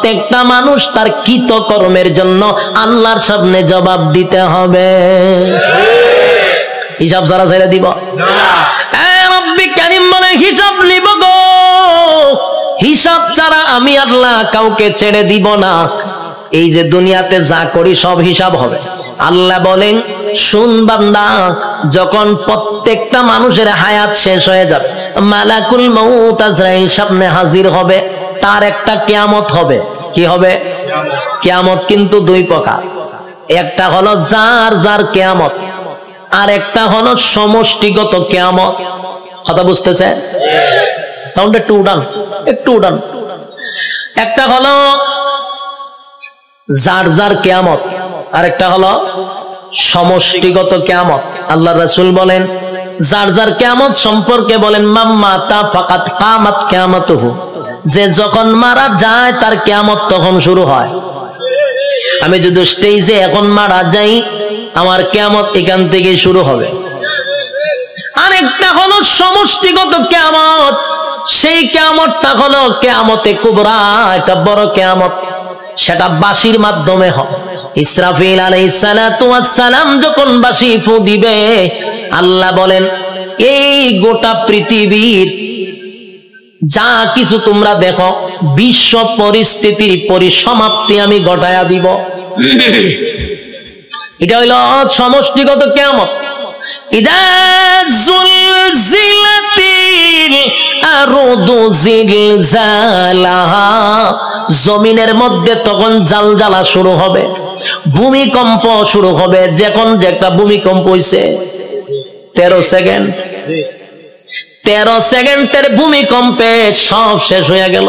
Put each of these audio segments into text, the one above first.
প্রত্যেকটা মানুষ তার কৃতকর্মের জন্য আল্লাহর সামনে জবাব দিতে হবে। হিসাব ছাড়া ছেড়ে দিব না। রব্বি কারীম বলে হিসাব নিব গো, হিসাব ছাড়া আমি আল্লাহ কাউকে ছেড়ে দিব না। এই যে দুনিয়াতে যা করি সব হিসাব হবে। আল্লাহ বলেন শুন বান্দা, যখন প্রত্যেকটা মানুষের হায়াত শেষ হয়ে যাবে, মালাকুল মউত আজরাইল সামনে হাজির হবে, তার একটা কিয়ামত হবে। কি হবে? কিয়ামত কিন্তু দুই প্রকার, একটা হলো যার যার কিয়ামত, আর একটা হলো সমষ্টিগত কিয়ামত। কথা বুঝতেছে? সাউন্ড একটু উঠান, একটু উঠান। একটা হলো যার যার কিয়ামত, আর একটা হলো সমষ্টিগত কিয়ামত। আল্লাহ রাসূল বলেন যার যার কিয়ামত সম্পর্কে বলেন মাম্মা তা ফাকাত কামাত কিয়ামাতুহু, যে যখন মারা যায় তার কিয়ামত তখন শুরু হয়। আমি যদি স্টেজে এখন মারা যাই, আমার কিয়ামত এখান থেকে শুরু হবে। আরেকটা হলো সমষ্টিগত কিয়ামত, সেই কিয়ামতটা হলো কিয়ামতে কুবরা, এটা বড় কিয়ামত, সেটা বাঁশির মাধ্যমে হয়। ইসরাফিল আলাইহিস সালাতু ওয়াস সালাম যখন বাঁশি ফু দিবে, আল্লাহ বলেন এই গোটা পৃথিবীর যা কিছু তোমরা দেখো, বিশ্ব পরিস্থিতির পরিসমাপ্তি আমি ঘটায়া দিব। এটা হইল সমষ্টিগত কিয়ামত। ইদা জুলজিলাতিল আরদু জিলজালাহা, জমিনের মধ্যে তখন জালজালা শুরু হবে, ভূমিকম্প শুরু হবে। যখন যে একটা ভূমিকম্প হইছে 13 সেকেন্ড, 13 সেকেন্ডের ভূমিকম্পে সব শেষ হয়ে গেল।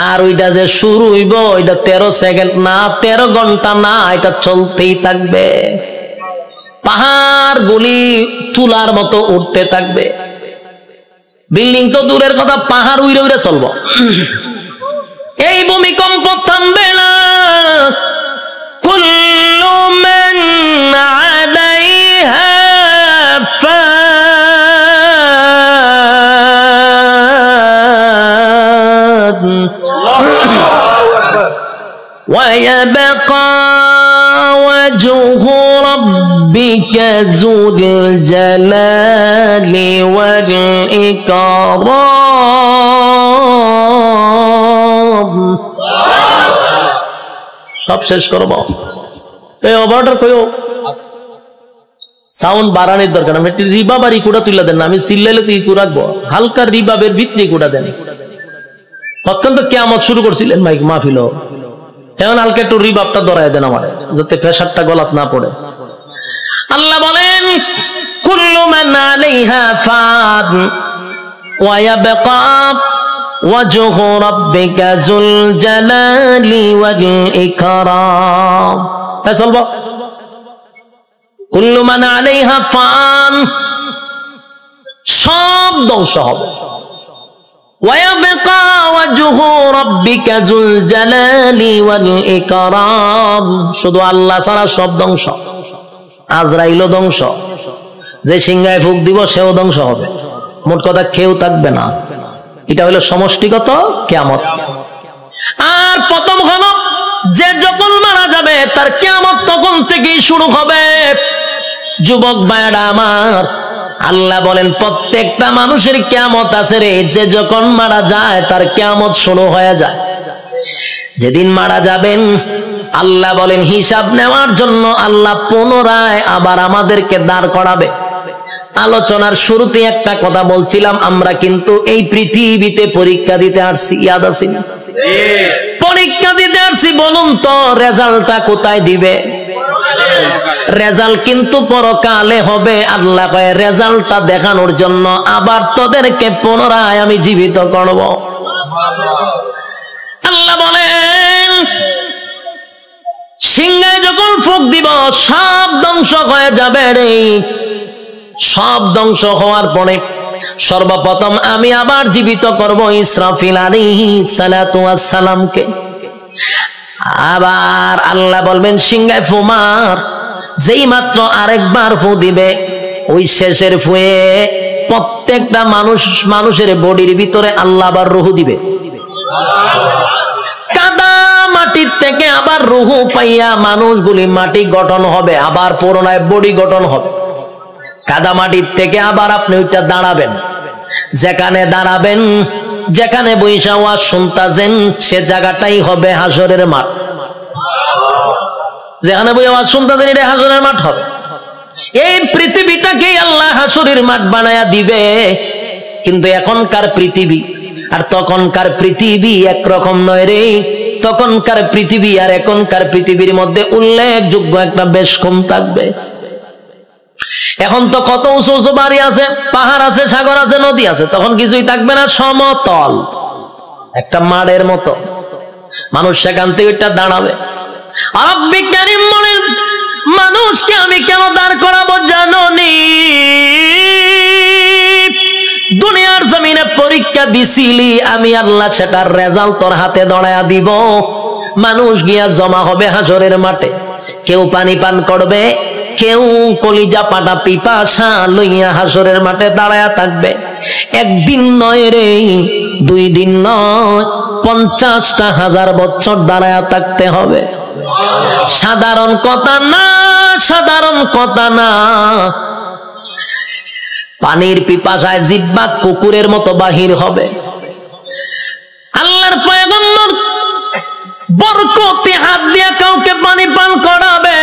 আর ওইটা যে শুরু হইব, ওইটা 13 সেকেন্ড না, 13 ঘন্টা না, এটা চলতেই থাকবে। পাহাড় গুলি তুলার মতো উঠতে থাকবে। বিল্ডিং তো দূরের কথা, পাহাড় উইরে উইরে চলবো। এই ভূমিকম্প থামবে না। কুল্লু মান আলাইহা ফান ওয়া ইয়াবকা ওয়াজহু রাব্বিকা যুল জালালি ওয়াল ইকরাম। সব শেষ করব। এই অর্ডার কইও সাউন্ড বাড়ানোর দরকার। আমি একটু রিবাব আর ইকুটা তুলে দেন না, আমি চিল্লাইলে তো ইকু রাখবো। হালকা রিবাবের ভিতরে ইকুটা দেন। অত্যন্ত কিয়ামত শুরু করছিলেন মাইক মাহফিল, এখন হালকা একটু রিবাবটা ধরায় দেন আমার, যাতে প্রেসারটা গলাত না পড়ে। আল্লাহ বলেন কুল্লু মান আলাইহা ফান ওয়া ইয়াবকা ওয়াজহু রাব্বিকা যুল জালালি ওয়াল ইকরাম। চলবো। কুল্লু মান আলাইহা ফান, সব ধ্বংস হবে। ওয়া ইয়াবকা ওয়াজহু রাব্বিকা যুল জালালি ওয়াল ইকরাম, শুধু আল্লাহ ছাড়া সব ধ্বংস। আজরাইলও ধ্বংস, যে সিংহায় ফুক দিব সেও ধ্বংস হবে। মোট কথা কেউ থাকবে না। এটা হলো সমষ্টিগত কিয়ামত। আর প্রথম হলো যে যখন মারা যাবে তার কিয়ামত তখন থেকেই শুরু হবে। যুবক ভাইরা আমার, আল্লাহ বলেন প্রত্যেকটা মানুষের কিয়ামত আছে রে, যে যখন মারা যায় তার কিয়ামত শুরু হয়ে যায়। যেদিন মারা যাবেন আল্লাহ বলেন হিসাব নেওয়ার জন্য আল্লাহ পুনরায় আবার আমাদেরকে দাঁড় করাবে। আলোচনার শুরুতে একটা কথা বলছিলাম, আমরা কিন্তু এই পৃথিবীতে পরীক্ষা দিতে আসছি, ইয়াদ আছে না? পরীক্ষা দিতে আসছি। বলুন তো রেজাল্টটা কোথায় দিবে? রেজাল্ট কিন্তু পরকালে হবে। আল্লাহ কয় রেজাল্টটা দেখানোর জন্য আবার তোদেরকে পুনরায় আমি জীবিত করব। আল্লাহ বলেন সিংহায় যখন ফুঁক দিব সব ধ্বংস হয়ে যাবে রে। সব ধ্বংস হওয়ার পরে সর্বপ্রথম আমি আবার জীবিত করব ইসরাফিল আলাইহিস সালাতু ওয়াস সালামকে। আবার আল্লাহ বলবেন সিংহায় ফু মার। যেই মাত্র আরেকবার ফু দিবে, ওই শেষের ফুয়ে প্রত্যেকটা মানুষের বডির ভিতরে আল্লাহ আবার রূহ দিবে। কাদা রুহু পাইয়া মানুষগুলি মাটি গঠন হবে, আবার পুনরায় বডি গঠন হবে। কাদা মাটির থেকে আবার আপনি ওইটা দাঁড়াবেন, যেখানে দাঁড়াবেন, যেখানে বৈশা ওয়াজ শুনতাছেন সে জায়গাটাই হবে হাসরের মাঠ। যেখানে বই আওয়াজ শুনতাছেন এটা হাসরের মাঠ হবে। এই পৃথিবীটাকে আল্লাহ হাসরের মাঠ বানায়া দিবে। কিন্তু এখনকার পৃথিবী আর তখনকার পৃথিবী একরকম নয় রে। তখনকার পৃথিবী আর এখনকার পৃথিবীর মধ্যে উল্লেখযোগ্য একটা বেশ কম থাকবে। এখন তো কত উঁচু উঁচু বাড়ি আছে, পাহাড় আছে, সাগর আছে, নদী আছে, তখন কিছুই থাকবে না, সমতল একটা মাঠের মতো। মানুষ সেখান থেকে ওইটা দাঁড়াবে। আর বিজ্ঞানী বলেন মানুষকে আমি কেন দাঁড় করাবো জানোনি? দুনিয়ার জমিনে পরীক্ষা দিছিলি, আমি আল্লাহ সেটার রেজাল্ট তোর হাতে ধরায়া দিব। মানুষ গিয়া জমা হবে হাসরের মাঠে। কেউ পানি পান করবে, কেউ কলিজা পাটা পিপাসা লইয়া হাসরের মাঠে দাঁড়ায়া থাকবে। একদিন নয় রে, 2 দিন নয়, 50,000 বছর দাঁড়ায়া থাকতে হবে। সাধারণ কথা না, সাধারণ কথা না। পানির পিপাসায় জিহ্বা কুকুরের মতো বাহির হবে। আল্লাহর পয়গম্বর বরকতে হাত দিয়া কাউকে পানি পান করাবে,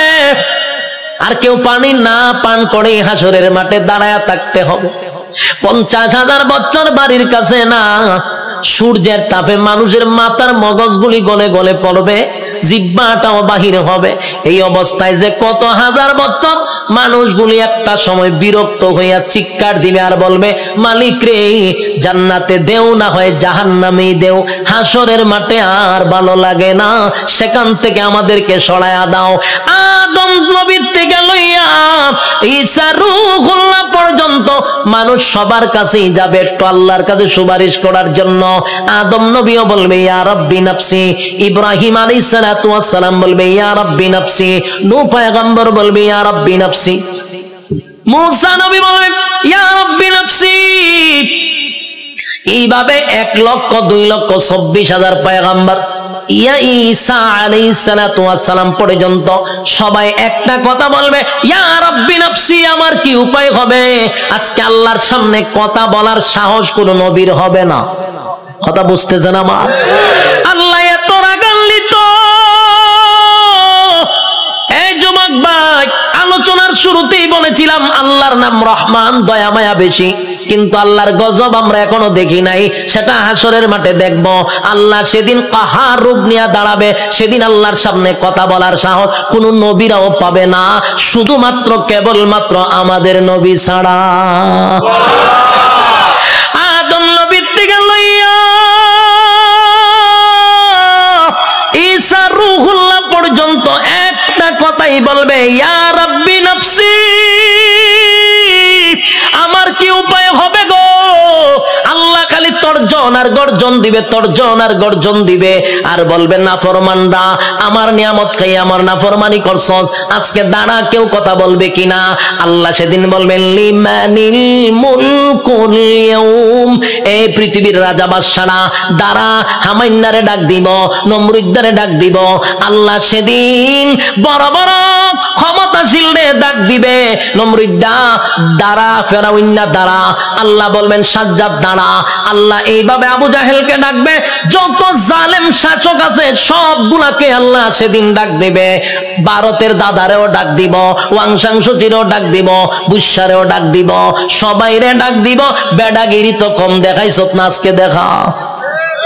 আর কেউ পানি না পান করে হাসরের মাঠে দাঁড়ায়া থাকতে হবে। 50,000 বছর বাড়ির কাছে না, সূর্যের তাপে মানুষের মাথার মগজগুলি গলে গলে পড়বে, জিহ্বাটাও বাহির হবে। এই অবস্থায় যে কত হাজার বছর মানুষগুলি একটা সময় বিরক্ত হইয়া চিৎকার দিবে আর বলবে, মালিক রে, জান্নাতে দেও না হয় জাহান্নামেই দেও, হাসরের মাঠে আর ভালো লাগে না, সেখান থেকে আমাদেরকে সরায়া দাও। আদম নবীর থেকে লইয়া ঈসা রূহুল্লাহ পর্যন্ত মানুষ সবার কাছেই যাবে একটু আল্লাহর কাছে সুপারিশ করার জন্য। আদম নবীও বলবে ইয়া রাব্বি নাফসি, ইব্রাহিম আলাইহিস সালাতু ওয়াস সালাম বলবে ইয়া রাব্বি নাফসি, নূহ পয়গম্বর বলবে ইয়া রাব্বি নাফসি, মুসা নবী বলবে ইয়া রাব্বি নাফসি। এইভাবে 1,02,24,000 পয়গম্বর ইয়া ঈসা আলাইহিস সালাতু ওয়াস সালাম পর্যন্ত সবাই একটা কথা বলবে, ইয়া রাব্বি নাফসি। আমার কি উপায় হবে? আজকে আল্লাহর সামনে কথা বলার সাহস কোনো নবীর হবে না। কথা বুঝতেছেন আমার? আল্লাহ এত রাগান্বিত। এই যুবক ভাই, আলোচনার শুরুতেই বলেছিলাম আল্লাহর নাম রহমান, দয়া মায়া বেশি, কিন্তু আল্লাহর গজব আমরা এখনো দেখি নাই। সেটা হাসরের মাঠে দেখব। আল্লাহ সেদিন কাহার রূপ নিয়ে দাঁড়াবে, সেদিন আল্লাহর সামনে কথা বলার সাহস কোন নবীরাও পাবে না, শুধুমাত্র কেবলমাত্র আমাদের নবী ছাড়া। আদম নবীর থেকে লইয়া ঈসা রূহুল্লাহ পর্যন্ত একটা কথাই বলবে, ইয়া রাব্বি নাফসি। আমার কি উপায় হবে গো? আল্লাহ খালি তর্জন আর গর্জন দিবে, তর্জন আর গর্জন দিবে, আর বলবে নাফরমানরা আমার নিয়ামত খাই আমার নাফরমানি করছস, আজকে দাঁড়া, কেউ কথা বলবে কিনা? আল্লাহ সেদিন বলবেন লিমানিল মুলকুল ইয়াউম, এই পৃথিবীর রাজা বাদশারা দাঁড়া, হামাইন্নারে ডাক দিব, নমরুদ্দারে ডাক দিব। আল্লাহ সেদিন বড় বড় ক্ষমতাশীলরে ডাক দিবে, নমরুদ্দা দাঁড়া, ফেরাউন্না দাঁড়া। আল্লাহ বলবেন সাজ্জাদ দাঁড়া। আল্লাহ এইভাবে আবু জাহেলকে ডাকবে, যত জালেম শাসক আছে সবগুলাকে আল্লাহ সেদিন ডাক দিবে। ভারতের দাদারেও ডাক দিব, ওয়াংশাংশচিরও ডাক দিব, বুসারেও ডাক দিব, সবাইরে ডাক দিব। বেডাগিরি তো কম দেখাইছত না, আজকে দেখা।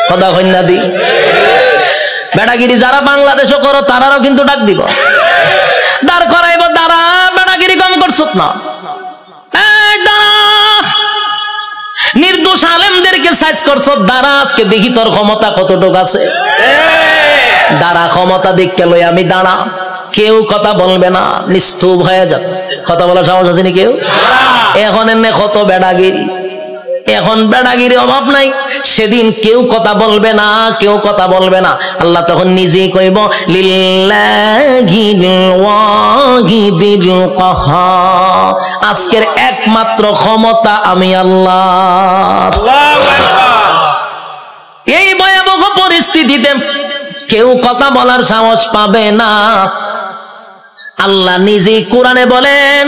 কথা কন্যা দি, বেডাগিরি যারা বাংলাদেশও করো তারাও কিন্তু ডাক দিব, দাঁড় করাইব, দাঁড়া, বেডাগিরি কম করছত না, নির্দোষ আলেমদেরকে সাইজ করছো, দাঁড়া, আজকে দেখি তোর ক্ষমতা কতটুকু আছে। দাঁড়া, ক্ষমতা দেখতে লই আমি দাঁড়া। কেউ কথা বলবে না, নিস্তুপ হয়ে যাবে। কথা বলার সাহস আছে নি কেউ? এখন এনে কত বেড়াগিরি, এখন বেড়াগিরি অভাব নাই। সেদিন কেউ কথা বলবে না, কেউ কথা বলবে না। আল্লাহ তখন নিজেই কইব লিল্লাহিল ওয়াহিদিল কাহার, আজকের একমাত্র ক্ষমতা আমি আল্লাহ। এই ভয়াবহ পরিস্থিতিতে কেউ কথা বলার সাহস পাবে না। আল্লাহ নিজে কোরআনে বলেন,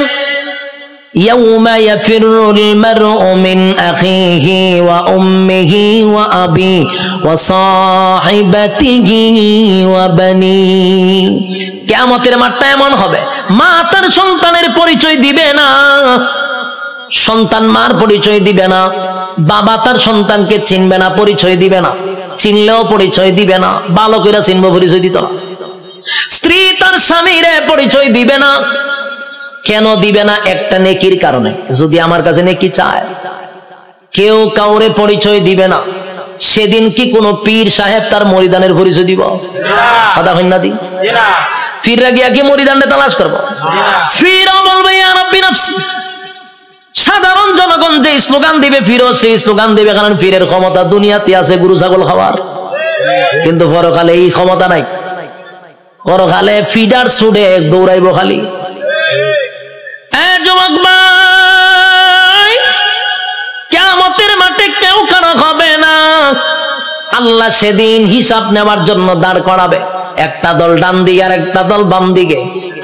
ইয়াউমা ইয়াফিরুল মারউ মিন আখিহি ওয়া উম্মিহি ওয়া আবি ওয়া সাহিবাতিহি ওয়া বানি। কিয়ামতের মাঠটা এমন হবে, মা তার সন্তানের পরিচয় দিবে না, সন্তান মার পরিচয় দিবে না, বাবা তার সন্তানকে চিনবে না, পরিচয় দিবে না, চিনলেও পরিচয় দিবে না, ভালো করে চিনবো পরিচয় দিত না। স্ত্রী তার স্বামীরে পরিচয় দিবে না। কেন দিবে না? একটা নেকির কারণে। যদি আমার কাছে নেকি চায়, কেউ কাউরে পরিচয় দিবে না। সেদিন কি কোনো পীর সাহেব তার মরিদানের পরিচয় দিব? কথা হয় না? দি ফিররা গিয়া কি মরিদানে তালাশ করবো? ফিরও বলবে ইয়া রাব্বি নাফসি। সাধারণ জনগণ যে স্লোগান দিবে, ফিরও সেই স্লোগান দিবে, কারণ ফিরের ক্ষমতা দুনিয়াতে আছে গরু ছাগল খাওয়ার, কিন্তু পরকালে এই ক্ষমতা নাই। পরকালে ফিডার ছুড়ে দৌড়াইব খালি। যুবক ভাই, কিয়ামতের মাঠে কেউ কারো হবে না। আল্লাহ সেদিন হিসাব নেওয়ার জন্য দাঁড় করাবে, একটা দল ডান দিকে আর একটা দল বাম দিকে।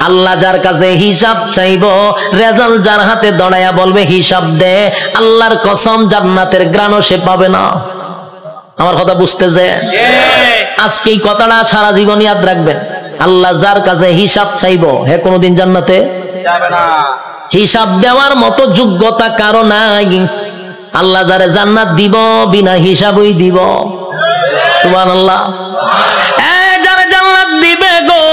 আল্লাহ যার কাছে হিসাব চাইব, রেজাল্ট যার হাতে দড়াইয়া বলবে হিসাব দে, আল্লাহর কসম জান্নাতের গ্রাণও সে পাবে না। আমার কথা বুঝতেছে? আজকে এই কথাটা সারা জীবন ইয়াদ রাখবেন। আল্লাহ যার কাছে হিসাব চাইব, হে কোনোদিন জান্নাতে যাবে না। হিসাব দেওয়ার মতো যোগ্যতা কারো নাই। আল্লাহ যারে জান্নাত দিব, বিনা হিসাবই দিব। সুবহানাল্লাহ। যারে জান্নাত দিবে গো,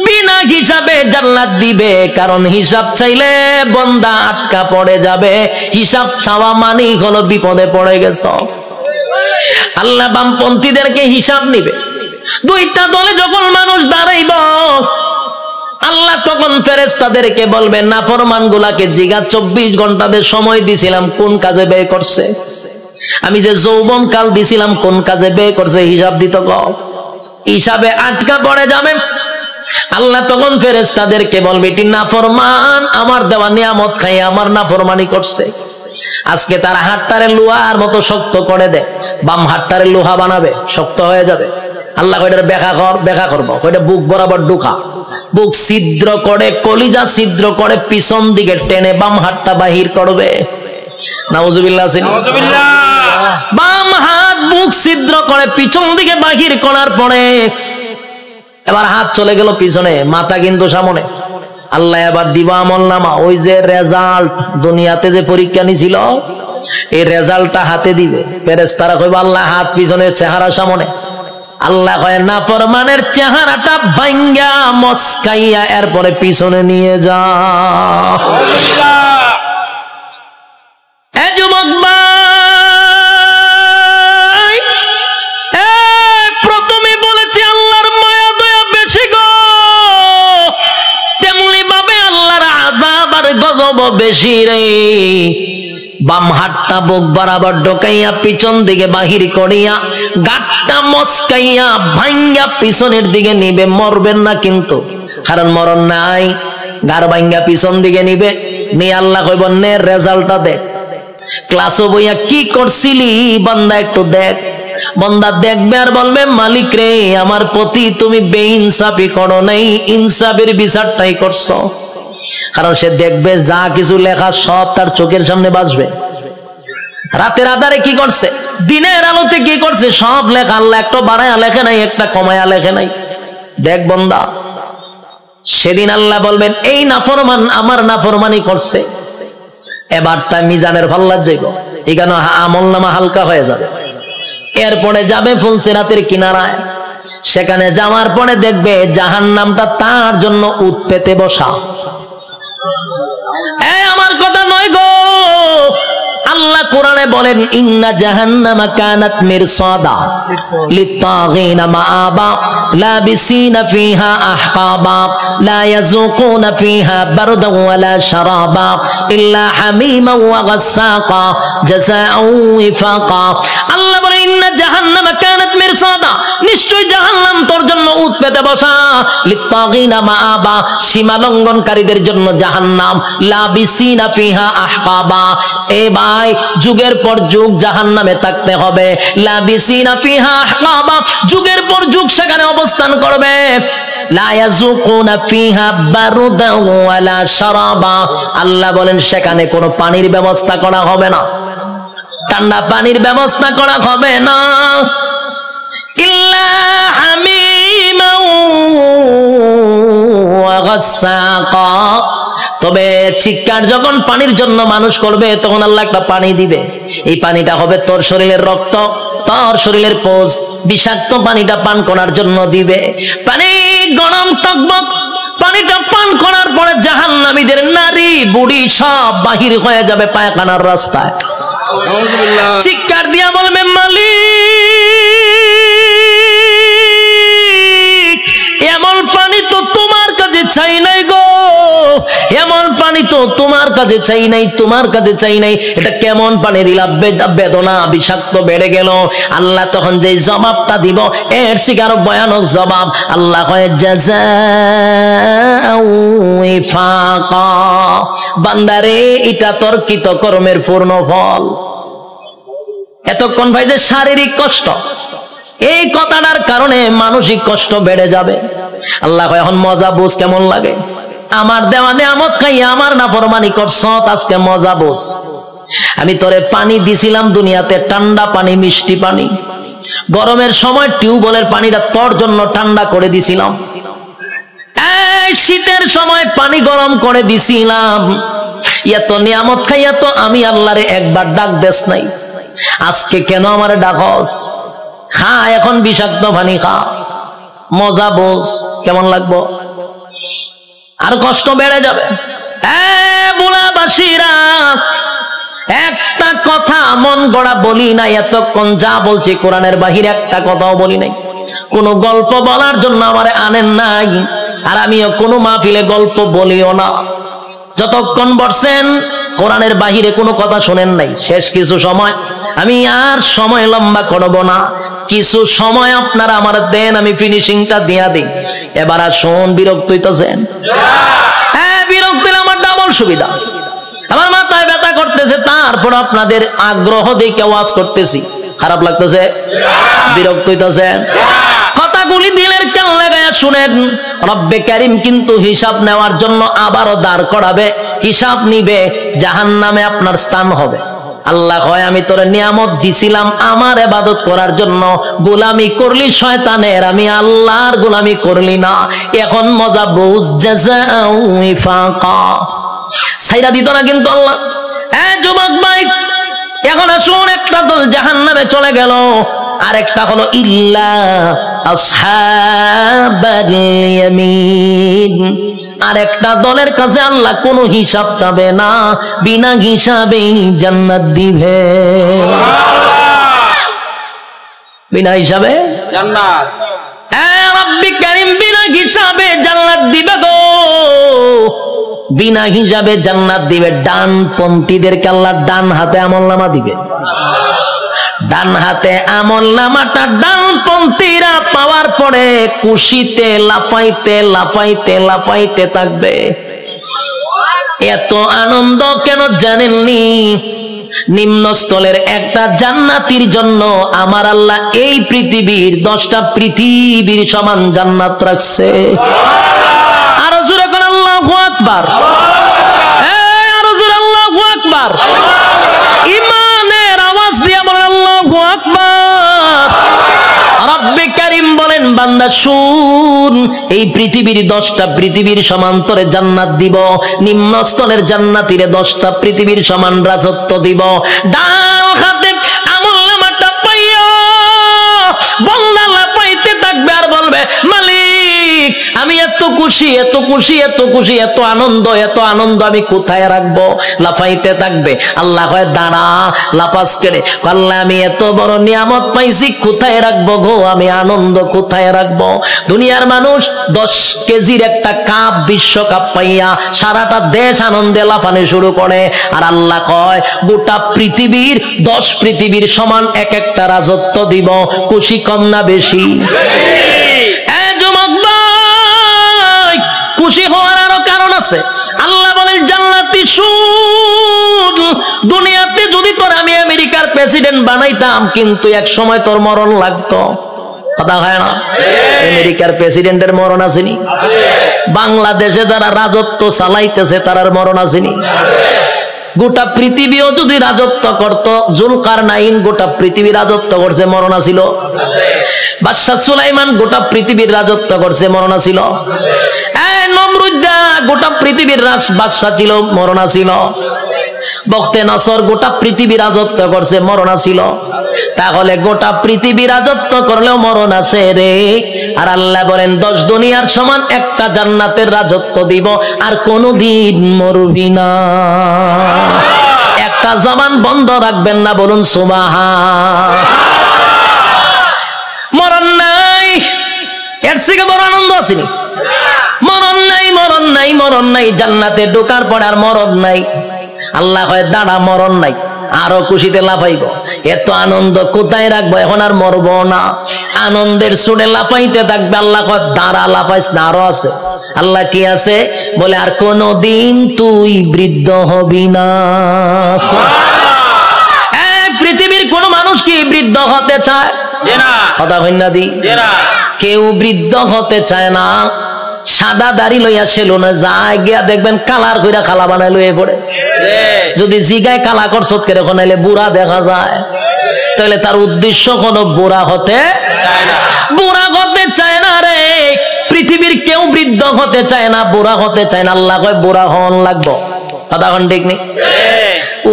বিনা হিসাবে জান্নাত দিবে। কারণ হিসাব চাইলে বান্দা আটকা পড়ে যাবে। হিসাব চাওয়া মানেই হলো বিপদে পড়ে গেছ। আল্লাহ বামপন্থীদেরকে হিসাব নিবে। দুইটা দলে যখন মানুষ দাঁড়াইব, আল্লাহ তখন ফেরেশতাদেরকে বলবেন, নাফরমান গুলাকে জিগা 24 ঘন্টাদের সময় দিছিলাম, কোন কাজে ব্যয় করছে? আমি যে যৌবন কাল দিছিলাম, কোন কাজে ব্যয় করছে? হিসাব দিত। হিসাবে আটকা পড়ে যাবে। আল্লাহ তখন ফেরেশতাদেরকে বলবে, এটি নাফরমান, আমার দেওয়া নিয়ামত খাইয়ে আমার নাফরমানি করছে। আজকে তার হাতটারে লোহার মতো শক্ত করে দে, বাম হাতটারে লোহা বানাবে, শক্ত হয়ে যাবে। আল্লাহ কয়টার ব্যাখ্যা করবো, কয়টা বুক বরাবর ঢুকা, বুক ছিদ্র করে, কলিজা ছিদ্র করে, পিছন দিকে টেনে বাম হাতটা বাহির করবে। নাউজুবিল্লাহ। বাম হাত বুক ছিদ্র করে পিছন দিকে বাহির করার পরে এবার হাত চলে গেল পিছনে, মাথা কিন্তু সামনে। আল্লাহ এবার দিবা আমল নামা, ওই যে রেজাল্ট দুনিয়াতে যে পরীক্ষা নিছিল, এই রেজাল্টটা হাতে দিবে। ফেরেশতারা কইবে, আল্লাহ হাত পিছনে, চেহারা সামনে। আল্লাহ কয়, নাফরমানের চেহারাটা ভাঙ্গা মস্কাইয়া এরপরে পিছনে নিয়ে যা। যুবক ভাই, প্রথমে বলেছি আল্লাহর মায়া দয়া বেশি গো, তেমনি ভাবে আল্লাহর আযাব আর গজব বেশি রে। বাম হাতটা বুক বরাবর ঢোকাইয়া পিছন দিকে বাহির করিয়া গাঁটটা মস্কাইয়া ভাঙ্গা পিছনের দিকে নিবে। মরবেন না কিন্তু, কারণ মরণ নাই। গার ভাঙ্গা পিছন দিকে নিবে, নিয়ে আল্লাহ কইব, নে রেজাল্টটা দেখ, ক্লাসও বইয়া কি করছিলি বান্দা একটু দেখ। বান্দা দেখবে আর বলবে, মালিক রে, আমার প্রতি তুমি বেইনসাফি করো নাই, ইনসাফের বিচারটাই করছো। কারণ সে দেখবে যা কিছু লেখা সব তার চোখের সামনে বাজবে। রাতের আধারে কি করছে, দিনের আলোতে কি করছে, সব লেখা। আল্লাহ একটা বাড়ায়া লেখে নাই, একটা কমায়া লেখে নাই। দেখ বান্দা, সেদিন আল্লাহ বলবেন, এই নাফরমান আমার নাফরমানি করছে। এবার তাই মিজানের পাল্লায় যাইব, এখানে আমল নামা হালকা হয়ে যাবে। এরপরে যাবে ফুলসিরাতের কিনারায়, সেখানে যাওয়ার পরে দেখবে জাহান্নামটা তার জন্য উৎ পেতে বসা। আমার কথা নয় গো, আল্লাহ কোরআনে বলেন, ইন্না জাহান্নামা কানাত মিরসাদা লিত্তাগিনা মাআবা লাবিসিনা ফিহা আহকাবা লা ইয়াযুকুনা ফিহা বারদান ওয়ালা শারাবা ইল্লা হামিমান ওয়া গাসসাকা জাযাআউ ওয়াফাকা। আল্লাহ বলেন, ইন্না জাহান্নামা কানাত মিরসাদা মিরসাদা, নিশ্চয় জাহান্নাম তোর জন্য উত পেতে বসা। লিত্তাগিনা মাআবা, সীমা লঙ্ঘনকারীদের জন্য জাহান্নাম। লাবিসিনা ফিহা আহকাবা, এ ভাই যুগের পর যুগ জাহান্নামে থাকতে হবে। লাবিসিনা ফিহা আহকাবা, যুগের পর যুগ সেখানে অবস্থান করবে। লা ইয়াযুকুনা ফিহা বারুদা ওয়ালা শারাবা, আল্লাহ বলেন সেখানে কোনো পানির ব্যবস্থা করা হবে না, ঠান্ডা পানির ব্যবস্থা করা হবে না। ইল্লা হামিমা ওয়া গাসসাকা, তবে চিৎকার যখন পানির জন্য মানুষ করবে তখন আল্লাহ একটা পানি দিবে। এই পানিটা হবে তোর শরীরের রক্ত, তোর শরীরের পোষ, বিষাক্ত পানিটা পান করার জন্য দিবে। পানি গরম টকবক, পানিটা পান করার পরে জাহান্নামীদের নারী বুড়ি সব বাহির হয়ে যাবে পায়খানার রাস্তায়। চিৎকার দিয়া বলবে, মালিক এমন পানি তো তোমার কাছে চাই নাই গো, এমন পানি তো তোমার কাছে চাই নাই, তোমার কাছে চাই নাই। এটা কেমন পানি দিলা, বেদনা বিষাক্ত বেড়ে গেল। আল্লাহ তখন যে জবাবটা দিব এর থেকে আরো ভয়ানক জবাব। আল্লাহ কয় জাযাউ ওয়াফাকা, বান্দারে এটা তোর কৃত কর্মের পূর্ণ ফল। এতক্ষণ ভাই যে শারীরিক কষ্ট, এই কথাটার কারণে মানসিক কষ্ট বেড়ে যাবে। আল্লাহ কয় এখন মজা বুঝ কেমন লাগে, আমার দেওয়া নিয়ামত খাইয়া আমার নাফরমানি করছ, আজকে মজা বোঝ। আমি তোরে পানি দিছিলাম দুনিয়াতে, ঠান্ডা পানি, মিষ্টি পানি। গরমের সময় টিউবওয়েলের পানিটা তোর জন্য ঠান্ডা করে দিছিলাম, এই শীতের সময় পানি গরম করে দিছিলাম। এত নিয়ামত খাইয়া তো আমি আল্লাহরে একবার ডাক দেস নাই, আজকে কেন আমারে ডাকস? খা এখন বিষাক্ত পানি খা, মজা বোঝ কেমন লাগবো। আর কষ্ট বেড়ে যাবে। বুড়াবাসীরা, একটা কথা মন গড়া বলি নাই এতক্ষণ, যা বলছি কোরআনের বাহিরে একটা কথাও বলি নাই। কোন গল্প বলার জন্য আমারে আনেন নাই, আর আমিও কোনো মাহফিলে গল্প বলিও না। যতক্ষণ বসছেন কোরআনের বাহিরে কোনো কথা শোনেন নাই। শেষ কিছু সময়, আমি আর সময় লম্বা করব না, কিছু সময় আপনারা আমার দেন, আমি ফিনিশিংটা দিয়া দিই। এবার আসুন, বিরক্ত হইতেছেন? হ্যাঁ, বিরক্ত হলে আমার ডাবল সুবিধা। আমার মাথায় ব্যথা করতেছে, তারপর আপনাদের আগ্রহ দেখে ওয়াজ করতেছি, খারাপ লাগতেছে? বিরক্ত হইতেছেন? কথাগুলি দিলের কান লাগায়া শুনেন। রব্বে কারীম কিন্তু হিসাব নেওয়ার জন্য আবারও দাঁড় করাবে, হিসাব নিবে, জাহান্নামে আপনার স্থান হবে। আল্লাহ কয় আমি তোরে নিয়ামত দিছিলাম আমার ইবাদত করার জন্য, গোলামি করলি শয়তানের, আমি আল্লাহর গোলামি করলি না। এখন মজা বুঝ, জাযাউ ওয়াফাকা, ছাইরা দিত না কিন্তু আল্লাহ। হ্যাঁ যুবক ভাই, এখন আসুন, একটা দল জাহান্নামে চলে গেল, আরেকটা হলো ইল্লা আসহাবাল ইয়ামিন, আরেকটা দলের কাছে আল্লাহ কোনো হিসাব চাবে না, বিনা হিসাবেই জান্নাত দিবে। বিনা হিসাবে জান্নাত, রব্বি কারীম বিনা হিসাবে জান্নাত দিবে গো, বিনা হিসাবে জান্নাত দিবে। ডানপন্থীদেরকে আল্লাহ ডান হাতে আমলনামা দিবে, ডান হাতে আমলনামাটা ডানপন্থীরা পাওয়ার পরে খুশিতে লাফাইতে লাফাইতে লাফাইতে থাকবে। এত আনন্দ কেন জানেননি? নিম্নস্থলের একটা জান্নাতির জন্য আমার আল্লাহ এই পৃথিবীর 10টা পৃথিবীর সমান জান্নাত রাখছে। আরো জোরে কোন আল্লাহু আকবার, আরো জোরে আল্লাহু আকবার, ইমানের আওয়াজ দিয়ে বলেন আল্লাহু আকবার। রব্বে কারীম বলেন বান্দা শুন, এই পৃথিবীর 10টা পৃথিবীর সমান্তরে জান্নাত দিব, নিম্নস্থলের জান্নাতীরে 10টা পৃথিবীর সমান রাজত্ব দিব। ডান হাতে আমলনামাটা পাইয়া বান্দা লাফাইতে থাকবে আর বলবে মালিক আমি এত খুশি, এত খুশি, এত খুশি, এত আনন্দ, এত আনন্দ আমি কোথায় রাখবো? লাফাইতে থাকবে। আল্লাহ কয় দাঁড়া, লাফাস করে। আল্লাহ আমি এত বড় নিয়ামত পাইছি, কোথায় রাখবো গো? আমি আনন্দ কোথায় রাখবো? দুনিয়ার মানুষ 10 কেজির একটা কাপ, বিশ্বকাপ পাইয়া সারাটা দেশ আনন্দে লাফানো শুরু করে। আর আল্লাহ কয় গোটা পৃথিবীর 10 পৃথিবীর সমান এক একটা রাজত্ব দিব। খুশি কম না বেশি? যুবক ভাই, খুশি হওয়ার আরো কারণ আছে। আল্লাহ বলেন জান্নাতি শুন, দুনিয়াতে যদি তোর আমি আমেরিকার প্রেসিডেন্ট বানাইতাম, কিন্তু এক সময় তোর মরণ লাগতো। কথা হয় না? আমেরিকার প্রেসিডেন্টের মরণ আসেনি? বাংলাদেশে যারা রাজত্ব চালাইতেছে তারার মরণ আসেনি? গোটা পৃথিবীও যদি রাজত্ব করত, জুলকারনাইন গোটা পৃথিবী রাজত্ব করছে, মরণ ছিল? বাদশা সুলাইমান গোটা পৃথিবীর রাজত্ব করছে, মরণ ছিল? নমরুদ্দা গোটা পৃথিবীর বাদশা ছিল, মরণ ছিল? বখতে নসর গোটা পৃথিবী রাজত্ব করছে, মরণ ছিল? তাহলে গোটা পৃথিবী রাজত্ব করলেও মরণ আছে রে। আর আল্লাহ বলেন 10 দুনিয়ার সমান একটা জান্নাতের রাজত্ব দিব, আর কোনদিন মরবি না। একটা জবান বন্ধ রাখবেন না, বলুন সুবহান। মরণ নাই, এর থেকে বড় আনন্দ আসেনি? মরণ নাই, মরণ নাই, মরণ নাই। জান্নাতে ঢোকার পর আর মরণ নাই। আল্লাহ কয় দাঁড়া, মরণ নাই, আরো খুশিতে লাফাইব। এত আনন্দ কোথায় রাখবো? এখন আর মরবো না, আনন্দের সুরে লাফাইতে থাকবে। আল্লাহ কয় দাঁড়া, লাফাইস না, আরো আছে। আল্লাহ কি আছে? বলে আর কোনদিন তুই বৃদ্ধ হবি না। পৃথিবীর কোন মানুষ কি বৃদ্ধ হতে চায়? কথা হইনা দি, কেউ বৃদ্ধ হতে চায় না। সাদা দাড়ি লইয়া সেলুনে যায়, গিয়া দেখবেন কালার কইরা খালা বানাই লইয়ে পড়ে। যদি জিগায় কালা করছ করে কোনাইলে বুড়া দেখা যায়, তাহলে তার উদ্দেশ্য কোনো বুড়া হতে চায় না। বুড়া হতে চায় না রে। পৃথিবীর কেউ বৃদ্ধ হতে চায় না, বুড়া হতে চায় না। আল্লাহ কয় বুড়া হন লাগবো। কথা কোন ঠিক নেই?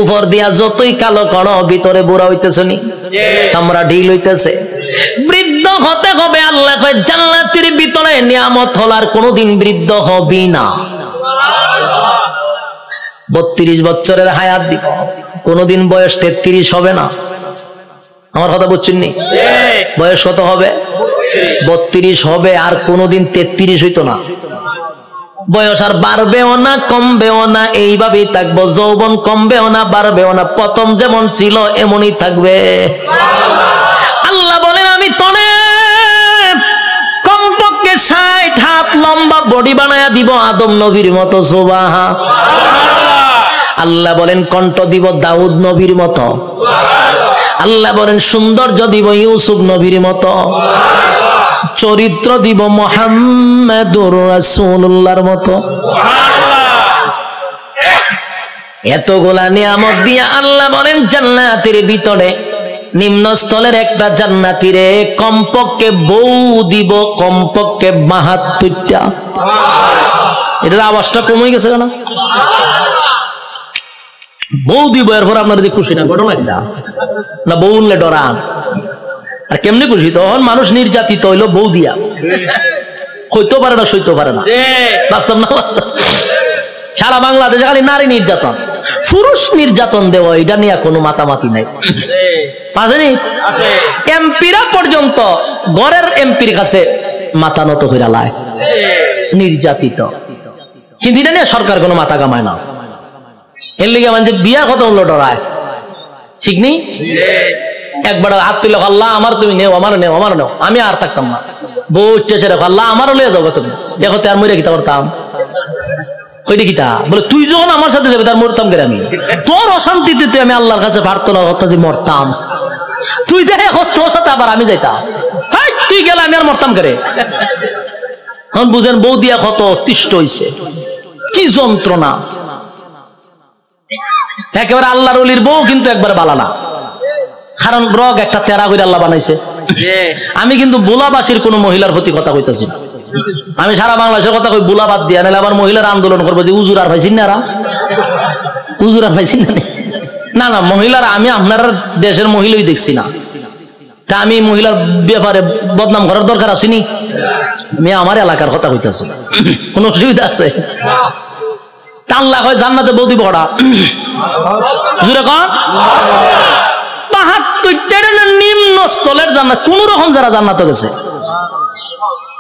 উপর দিয়া যতই কালো করো, ভিতরে বুড়া হইতেছে নি, চামড়া ঢিল হইতেছে। বৃদ্ধ হতে হবে। আল্লাহ কয় জান্নাতের ভিতরে নিয়ামত হল, আর কোনদিন বৃদ্ধ হবি না। 32 বছরের হায়াত দিব, কোনদিন বয়স 33 হবে না। আমার কথা বুঝছেন নি? বয়স কত হবে? 32 হবে, আর কোনদিন 33 হইতো না। বয়স আর বাড়বেও না, কমবেও না, এইভাবেই থাকবো। যৌবন কমবেও না, বাড়বেও না, প্রথম যেমন ছিল এমনই থাকবে। আল্লাহ বলেন আমি তনে কমপক্ষে 60 হাত লম্বা বডি বানায়া দিব, আদম নবীর মতো। সুবহান। আল্লাহ বলেন কণ্ঠ দিব দাউদ নবীর মতো। আল্লাহ বলেন সৌন্দর্য দিব ইউসুফ নবীর মতো। চরিত্র দিব মুহাম্মাদুর রাসূলুল্লাহর মতো। এতগুলা নিয়ামত দিয়া আল্লাহ বলেন জান্নাতের ভিতরে নিম্ন স্থলের একটা জান্নাতীরে কমপক্ষে বউ দিব, কমপক্ষে 72টা। এটার আওয়াজটা কমে গেছে কেন? বউ দিব, এরপর আপনার খুশি না? ঘটনা না বউ উনলে ডরান। আর কেমনি খুশি? তখন মানুষ নির্যাতিত হইলো বউ দিয়া, হইতে পারে না, সইতে পারে না। বাস্তব না বাস্তব? সারা বাংলাদেশে খালি নারী নির্যাতন, পুরুষ নির্যাতন দেওয়া, এটা নিয়ে কোনো মাতামাতি নাই। এমপিরা পর্যন্ত ঘরের এমপির কাছে মাথা নত হইরা লায়, নির্যাতিত। কিন্তু এটা নিয়ে সরকার কোনো মাথা কামায় না। এর লিগে মানে বিয়া কত হলো ডরায়, ঠিক নেই? একবার হাত তুলে আল্লাহ আমার তুমি নেও, আমার নেও, আমার নেও, আমি আর থাকতাম না। বউ উঠতেছে রেখো, আল্লাহ আমারও লিয়ে যাবো তুমি, দেখো তো আর মরে গীতা করতাম। ওইটা গীতা বলে তুই যখন আমার সাথে যাবে তার মরতাম কে? আমি তোর অশান্তিতে তুই আমি আল্লাহর কাছে প্রার্থনা করতাম যে মরতাম, তুই দেখে তোর সাথে আবার আমি যাইতাম। হাই তুই গেলে আমি আর মরতাম কে? এখন বুঝেন বউ দিয়া কত অতিষ্ঠ হইছে, কি যন্ত্রণা। একেবারে আল্লাহর ওলির বউ কিন্তু একবারে বালা না, কারণ রগ একটা তেরা করে আল্লাহ বানাইছে। আমি কিন্তু বুলাবাসীর কোন মহিলার প্রতি কথা কইতেছি না, আমি সারা বাংলাদেশের কথা কই। বুলা বাদ দিয়া নাহলে আবার মহিলার আন্দোলন করবো যে উজুর আর পাইছেন না, উজুর আর পাইছেন না। না না মহিলার আমি আপনার দেশের মহিলাই দেখছি না, তা আমি মহিলার ব্যাপারে বদনাম করার দরকার আসেনি? আমি আমার এলাকার কথা কইতাছি, কোন অসুবিধা আছে? আল্লাহ কয় জান্নাতে বউ দিব ওরা, জুড়ে কন ৭২টা নিম্ন স্থলের জান্নাত, কোন রকম যারা জান্নাতে গেছে।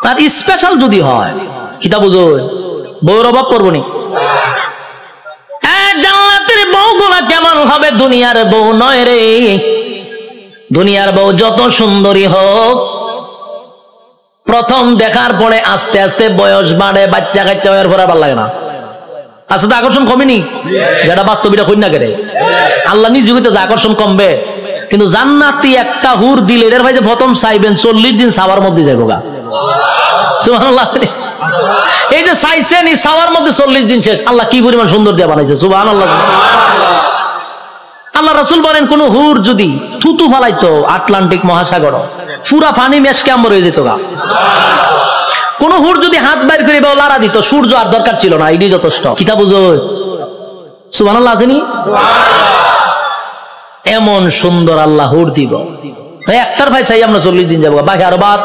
আর স্পেশাল যদি হয় কিতা বুঝো, বউর অভাব পড়বো নি? জান্নাতের বউগুলা কেমন হবে? দুনিয়ার বউ নয় রে। দুনিয়ার বউ যত সুন্দরী হোক, প্রথম দেখার পরে আস্তে আস্তে বয়স বাড়ে, বাচ্চা কাচ্চা হওয়ার পরে ভালো লাগে না। আচ্ছা, তো আকর্ষণ কমেনি? যেটা বাস্তবিটা কই না কেরে, আল্লাহ নিজে হইতে যে আকর্ষণ কমবে। কিন্তু জান্নাতি একটা হুর দিলে এর ভাই যে প্রথম চাইবেন 40 দিন সাওয়ার মধ্যে যাইবো গা। সুবহানাল্লাহ আছে। এই যে চাইছেন এই সাওয়ার মধ্যে 40 দিন শেষ। আল্লাহ কি পরিমাণ সুন্দর দিয়ে বানাইছে, সুবহানাল্লাহ। আল্লাহ রাসূল বলেন কোন হুর যদি থুতু ফালাইতো আটলান্টিক মহাসাগর, পুরা পানি মেশকে আমর হয়ে যেত গা। কোন হুর যদি হাত বাইর করে লাড়া দিত, সূর্য আর দরকার ছিল না, এটাই যথেষ্ট। কিতা বুঝো, সুবহানাল্লাহ আছেনি? এমন সুন্দর আল্লাহ হুর দিব। একটার ভাই চাই আমরা 40 দিন যাবো, বাকি আরো বাদ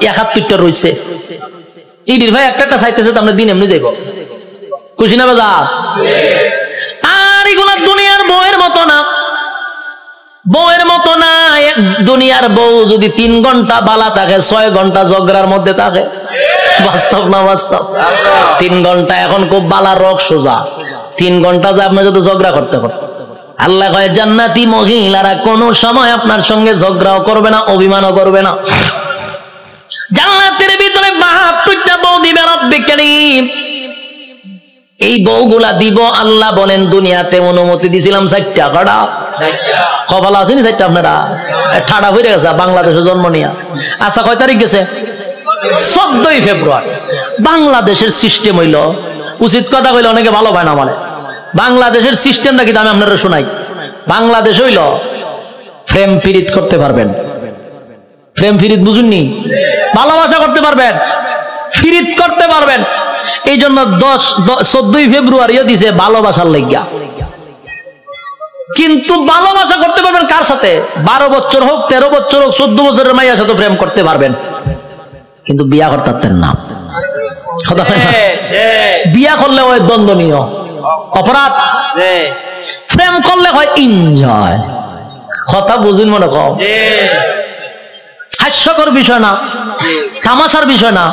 ৭১টা রয়েছে। ইডির ভাই একটা চাইতেছে, আমরা দিন এমনি যাইব, খুশি না বাজার? আর এগুলা দুনিয়ার বউয়ের মতো না, বউয়ের মতো না। দুনিয়ার বউ যদি 3 ঘন্টা বালা থাকে, 6 ঘন্টা ঝগড়ার মধ্যে থাকে। বাস্তব না বাস্তব? 3 ঘন্টা এখন খুব বালা রক সোজা, 3 ঘন্টা যা আপনি যদি ঝগড়া করতে করতে। আল্লাহ কয় জান্নাতি মহিলারা কোন সময় আপনার সঙ্গে ঝগড়াও করবে না, অভিমানও করবে না। জান্নাতের ভিতরে ৭২টা বউ দিবে রব্বুল কারীম। এই বউগুলা দিব আল্লাহ বলেন দুনিয়াতে অনুমতি দিছিলাম 4টা। কটা কপাল আসেনি 4টা? আপনারা ঠাডা হয়ে গেছে বাংলাদেশে জন্ম নিয়া। আচ্ছা, কয় তারিখ গেছে? 14ই ফেব্রুয়ারি। বাংলাদেশের সিস্টেম হইল, উচিত কথা কইলে অনেকে ভালো পায় না মানে, বাংলাদেশের সিস্টেমটা কি আমি আপনারা শোনাই। বাংলাদেশ হইল প্রেম পীড়িত করতে পারবেন, প্রেম পীড়িত বুঝুননি? ভালোবাসা করতে পারবেন, ফিরিত করতে পারবেন। এই জন্য 14ই ফেব্রুয়ারিও দিছে ভালোবাসার লাগিয়া। কিন্তু ভালোবাসা করতে পারবেন কার সাথে? 12 বছর হোক, 13 বছর হোক, 14 বছরের মাইয়ার সাথে প্রেম করতে পারবেন, কিন্তু বিয়া করতে পারতেন না। বিয়া করলে হয় দ্বন্দ্বনীয় অপরাধ, প্রেম করলে হয় এনজয়। কথা বুঝুন মনে কম, হাস্যকর বিষয় না, তামাশার বিষয় না।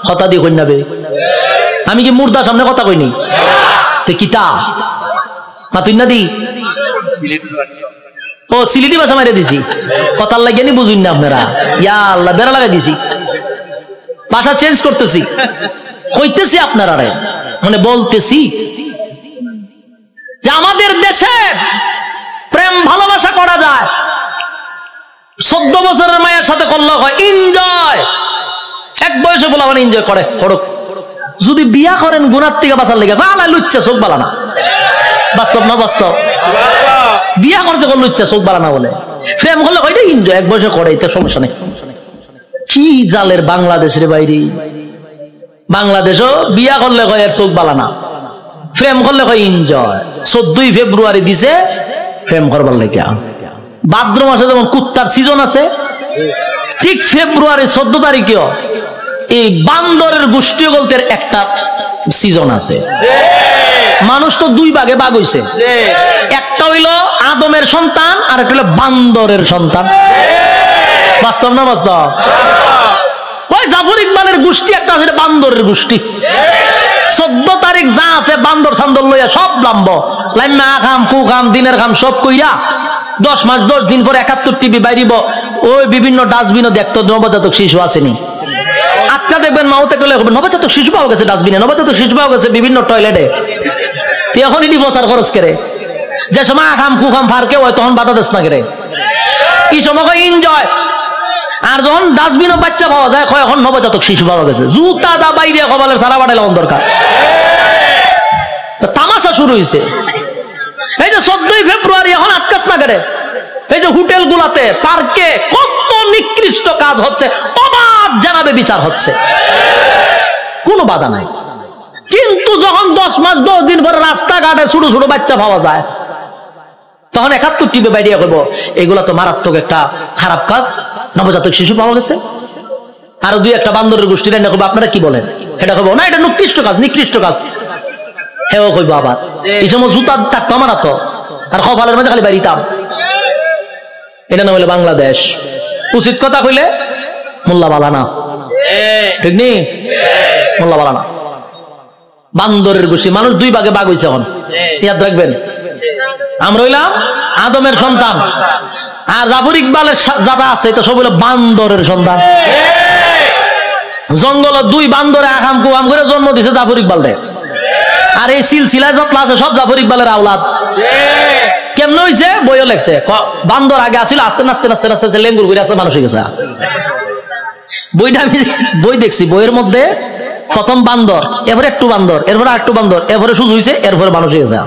কথা দিয়ে কই নাবে, আমি কি মুর্দার সামনে কথা কইনি? তে কিতা মাতুই না দি? ও সিলেটি ভাষা মাইরে দিছি, কথার লাগিয়ে নি বুঝুন না আপনারা। ইয়া আল্লাহ, বেড়া লাগাই দিছি, ভাষা চেঞ্জ করতেছি, কইতেছি আপনারা মানে বলতেছি যে আমাদের দেশে প্রেম ভালোবাসা করা যায়। 14 বছরের মায়ের সাথে করলে হয় এনজয়। এক বয়সে বলা মানে এনজয় করে করুক। যদি বিয়া করেন গুনার থেকে বাঁচার লেগে বালা লুচ্চা চোখ বালা না। বাস্তব না বাস্তব? বিয়া করতে কোন লুচ্চা চোখ বালা না বলে, প্রেম করলে হয় এনজয়, এক বয়সে করে, এতে সমস্যা নেই। কি জালের বাংলাদেশের বাইরে, বাংলাদেশও বিয়া করলে হয় এর চোখ বালা না, প্রেম করলে হয় এনজয়। 14ই ফেব্রুয়ারি দিছে প্রেম করবার লেগে। ভাদ্র মাসে যেমন কুত্তার সিজন আছে, ঠিক ফেব্রুয়ারি 14 তারিখেও এই বান্দরের গোষ্ঠী গল্পের একটা সিজন আছে। মানুষ তো 2 ভাগে ভাগ হইছে, একটা হইল আদমের সন্তান আর একটা হইল বান্দরের সন্তান। বাস্তব না বাস্তব? ওই জাফর ইকবালের গোষ্ঠী একটা আছে, বান্দরের গোষ্ঠী। 14 তারিখ যা আছে বান্দর সান্দর লইয়া সব লাম্ব লাইমা খাম কু খাম দিনের খাম সব কইরা 10 মাস 10 দিন পর 71 টিভি বাইরিব। ওই বিভিন্ন ডাস্টবিনও দেখতো নবজাতক শিশু আসেনি। আটকা দেখবেন মাউতে গেলে নবজাতক শিশু পাওয়া গেছে ডাস্টবিনে, নবজাতক শিশু পাওয়া গেছে বিভিন্ন টয়লেটে। এখন এটি বসার খরচ করে, যে সময় আখাম কুখাম ফারকে হয় তখন বাধা দেশ না করে, এই সময় এনজয়। আর যখন ডাস্টবিনও বাচ্চা পাওয়া যায় এখন নবজাতক শিশু পাওয়া গেছে, জুতা দা বাইরে কপালের সারা বাড়াইলে দরকার। তামাশা শুরু হয়েছে। এই যে 14ই ফেব্রুয়ারি এখন আটকাস না করে, এই যে হোটেল গুলাতে পার্কে কত নিকৃষ্ট কাজ হচ্ছে, অবাধ জানাবে বিচার হচ্ছে, কোনো বাধা নাই। কিন্তু যখন 10 মাস 10 দিন পরে রাস্তাঘাটে ছোট ছোট বাচ্চা পাওয়া যায়, তখন 71 টিভি বাইরে করবো এগুলা তো মারাত্মক একটা খারাপ কাজ। নবজাতক শিশু পাওয়া গেছে। আরো দুই একটা বান্দরের গোষ্ঠী রান্না করবো, আপনারা কি বলেন? এটা করবো না, এটা নিকৃষ্ট কাজ, নিকৃষ্ট কাজ। হেও কইব আবার এই সময় জুতা থাকতো আমার তো, আর কপালের মধ্যে খালি বাড়িতাম। এটা না বলে বাংলাদেশ। উচিত কথা কইলে মোল্লা বালা না, ঠিক নেই? মোল্লা বালা না। বান্দরের গোষ্ঠী মানুষ দুই ভাগে ভাগ হয়েছে এখন, ইয়াদ রাখবেন। আমরা হইলাম আদমের সন্তান, আর জাফর ইকবালের যারা আছে এটা সব হইলো বান্দরের সন্তান। জঙ্গল দুই বান্দরে আকাম কুয়াম করে জন্ম দিছে জাফর ইকবাল রে, আর এই সিলসিলায় যত আছে সব জাফর ইকবালের আওলাদ। কেমন হয়েছে? বইও লেখছে, বান্দর আগে আসছিল, আস্তে নাচতে নাচতে নাচতে লেঙ্গুর করে আসতে মানুষ হয়ে গেছে। বইটা আমি বই দেখছি, বইয়ের মধ্যে প্রথম বান্দর, এরপরে একটু বান্দর, এরপরে আরেকটু বান্দর, এরপরে সুজ হয়েছে, এরপরে মানুষ হয়ে গেছে।